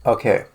Okay,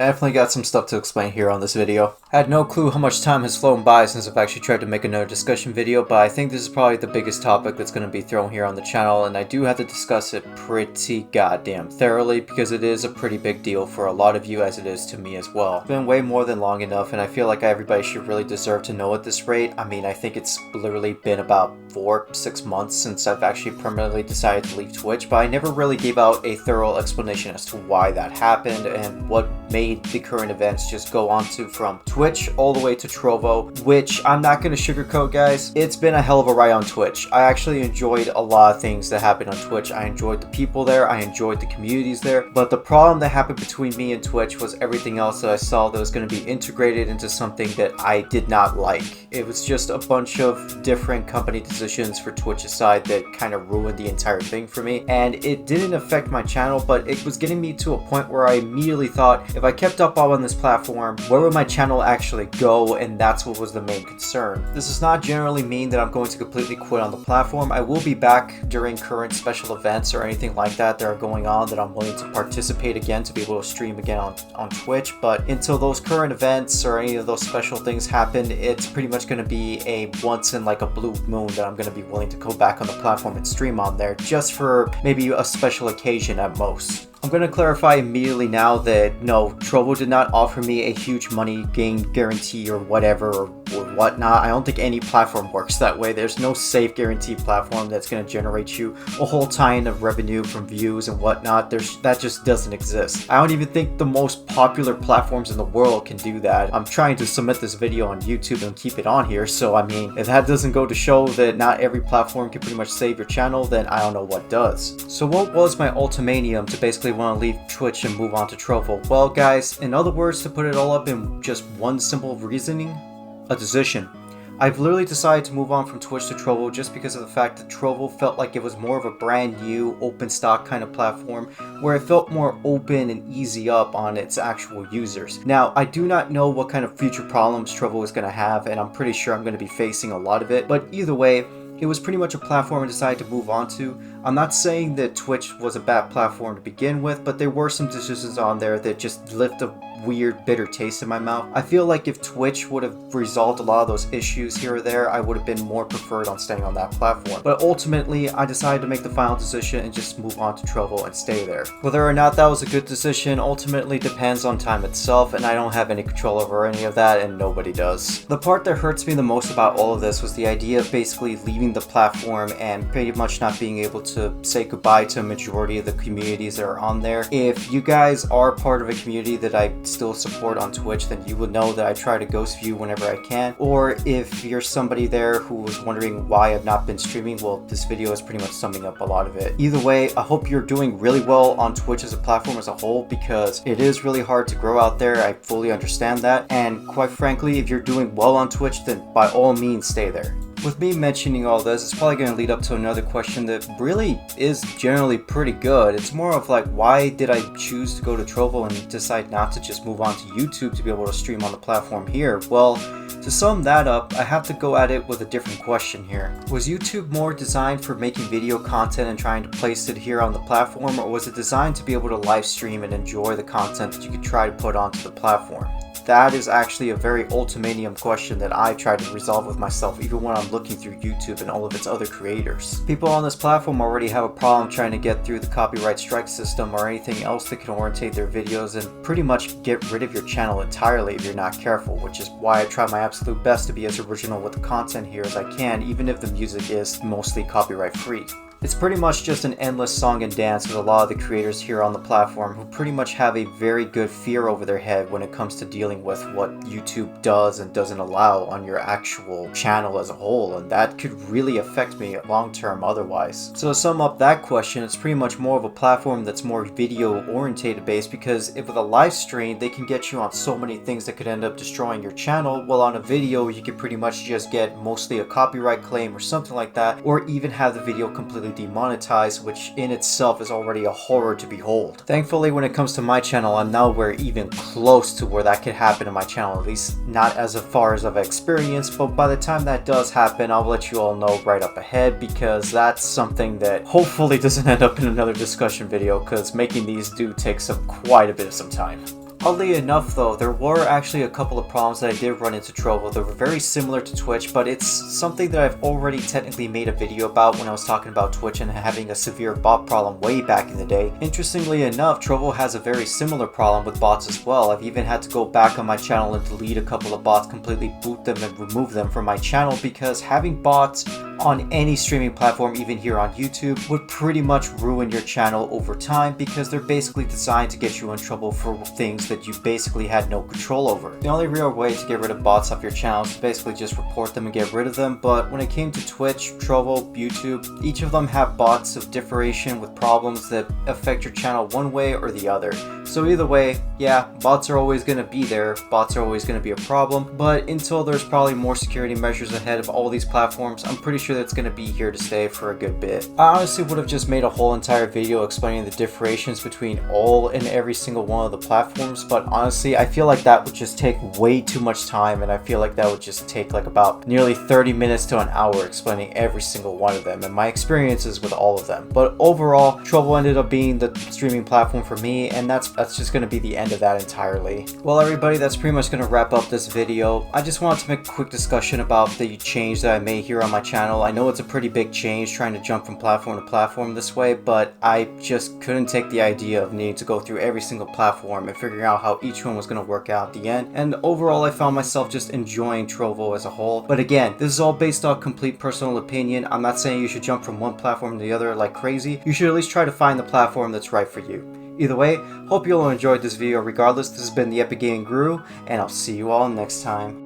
I definitely got some stuff to explain here on this video. I had no clue how much time has flown by since I've actually tried to make another discussion video, but I think this is probably the biggest topic that's going to be thrown here on the channel, and I do have to discuss it pretty goddamn thoroughly because it is a pretty big deal for a lot of you as it is to me as well. It's been way more than long enough, and I feel like everybody should really deserve to know at this rate. I mean, I think it's literally been about 4-6 months since I've actually permanently decided to leave Twitch, but I never really gave out a thorough explanation as to why that happened and what made the current events just go on to from Twitch all the way to Trovo, which I'm not going to sugarcoat, guys. It's been a hell of a ride on Twitch. I actually enjoyed a lot of things that happened on Twitch. I enjoyed the people there, I enjoyed the communities there, but the problem that happened between me and Twitch was everything else that I saw that was going to be integrated into something that I did not like. It was just a bunch of different company decisions for Twitch's side that kind of ruined the entire thing for me, and it didn't affect my channel, but it was getting me to a point where I immediately thought, if I kept up on this platform, where would my channel actually go? And that's what was the main concern. This does not generally mean that I'm going to completely quit on the platform. I will be back during current special events or anything like that that are going on that I'm willing to participate again to be able to stream again on Twitch, but until those current events or any of those special things happen, it's pretty much going to be a once in like a blue moon that I'm going to be willing to go back on the platform and stream on there just for maybe a special occasion at most. I'm going to clarify immediately now that no, Trovo did not offer me a huge money gain guarantee or whatever or whatnot. I don't think any platform works that way. There's no safe guaranteed platform that's going to generate you a whole ton of revenue from views and whatnot. That just doesn't exist. I don't even think the most popular platforms in the world can do that. I'm trying to submit this video on YouTube and keep it on here, so I mean, if that doesn't go to show that not every platform can pretty much save your channel, then I don't know what does. So what was my ultimatum to basically want to leave Twitch and move on to Trovo? Well, guys, in other words, to put it all up in just one simple reasoning, a decision. I've literally decided to move on from Twitch to Trovo just because of the fact that Trovo felt like it was more of a brand new open stock kind of platform where it felt more open and easy up on its actual users. Now, I do not know what kind of future problems Trovo is going to have, and I'm pretty sure I'm going to be facing a lot of it, but either way, it was pretty much a platform I decided to move on to. I'm not saying that Twitch was a bad platform to begin with, but there were some decisions on there that just left a weird, bitter taste in my mouth. I feel like if Twitch would have resolved a lot of those issues here or there, I would have been more preferred on staying on that platform. But ultimately, I decided to make the final decision and just move on to Trovo and stay there. Whether or not that was a good decision ultimately depends on time itself, and I don't have any control over any of that, and nobody does. The part that hurts me the most about all of this was the idea of basically leaving the platform and pretty much not being able to say goodbye to a majority of the communities that are on there. If you guys are part of a community that I still support on Twitch, then you would know that I try to ghost view whenever I can. Or if you're somebody there who was wondering why I've not been streaming, well, this video is pretty much summing up a lot of it. Either way, I hope you're doing really well on Twitch as a platform as a whole, because it is really hard to grow out there. I fully understand that, and quite frankly, if you're doing well on Twitch, then by all means stay there. With me mentioning all this, it's probably going to lead up to another question that really is generally pretty good. It's more of like, why did I choose to go to Trovo and decide not to just move on to YouTube to be able to stream on the platform here? Well, to sum that up, I have to go at it with a different question here. Was YouTube more designed for making video content and trying to place it here on the platform, or was it designed to be able to live stream and enjoy the content that you could try to put onto the platform? That is actually a very ultimatum question that I try to resolve with myself even when I'm looking through YouTube and all of its other creators. People on this platform already have a problem trying to get through the copyright strike system or anything else that can orientate their videos and pretty much get rid of your channel entirely if you're not careful, which is why I try my absolute best to be as original with the content here as I can, even if the music is mostly copyright free. It's pretty much just an endless song and dance with a lot of the creators here on the platform who pretty much have a very good fear over their head when it comes to dealing with what YouTube does and doesn't allow on your actual channel as a whole, and that could really affect me long term otherwise. So to sum up that question, it's pretty much more of a platform that's more video orientated based, because if with a live stream they can get you on so many things that could end up destroying your channel, while on a video you could pretty much just get mostly a copyright claim or something like that, or even have the video completely demonetized, which in itself is already a horror to behold. Thankfully, when it comes to my channel, I'm nowhere even close to where that could happen in my channel, at least not as far as I've experienced, but by the time that does happen, I'll let you all know right up ahead, because that's something that hopefully doesn't end up in another discussion video, because making these do take quite a bit of some time. Oddly enough though, there were actually a couple of problems that I did run into Trovo that were very similar to Twitch, but it's something that I've already technically made a video about when I was talking about Twitch and having a severe bot problem way back in the day. Interestingly enough, Trovo has a very similar problem with bots as well. I've even had to go back on my channel and delete a couple of bots, completely boot them and remove them from my channel, because having bots on any streaming platform, even here on YouTube, would pretty much ruin your channel over time, because they're basically designed to get you in trouble for things that you basically had no control over. The only real way to get rid of bots off your channel is to basically just report them and get rid of them, but when it came to Twitch, Trovo, YouTube, each of them have bots of differentiation with problems that affect your channel one way or the other. So either way, yeah, bots are always going to be there, bots are always going to be a problem, but until there's probably more security measures ahead of all these platforms, I'm pretty sure that's going to be here to stay for a good bit. I honestly would have just made a whole entire video explaining the differentiations between all and every single one of the platforms, but honestly, I feel like that would just take way too much time, and I feel like that would just take like about nearly 30 minutes to an hour explaining every single one of them and my experiences with all of them. But overall, Trovo ended up being the streaming platform for me, and that's just going to be the end of that entirely. Well everybody, that's pretty much going to wrap up this video. I just wanted to make a quick discussion about the change that I made here on my channel. I know it's a pretty big change trying to jump from platform to platform this way, but I just couldn't take the idea of needing to go through every single platform and figuring out how each one was going to work out at the end. And overall, I found myself just enjoying Trovo as a whole. But again, this is all based on complete personal opinion. I'm not saying you should jump from one platform to the other like crazy. You should at least try to find the platform that's right for you. Either way, hope you all enjoyed this video regardless. This has been the Epic Gaming Guru, and I'll see you all next time.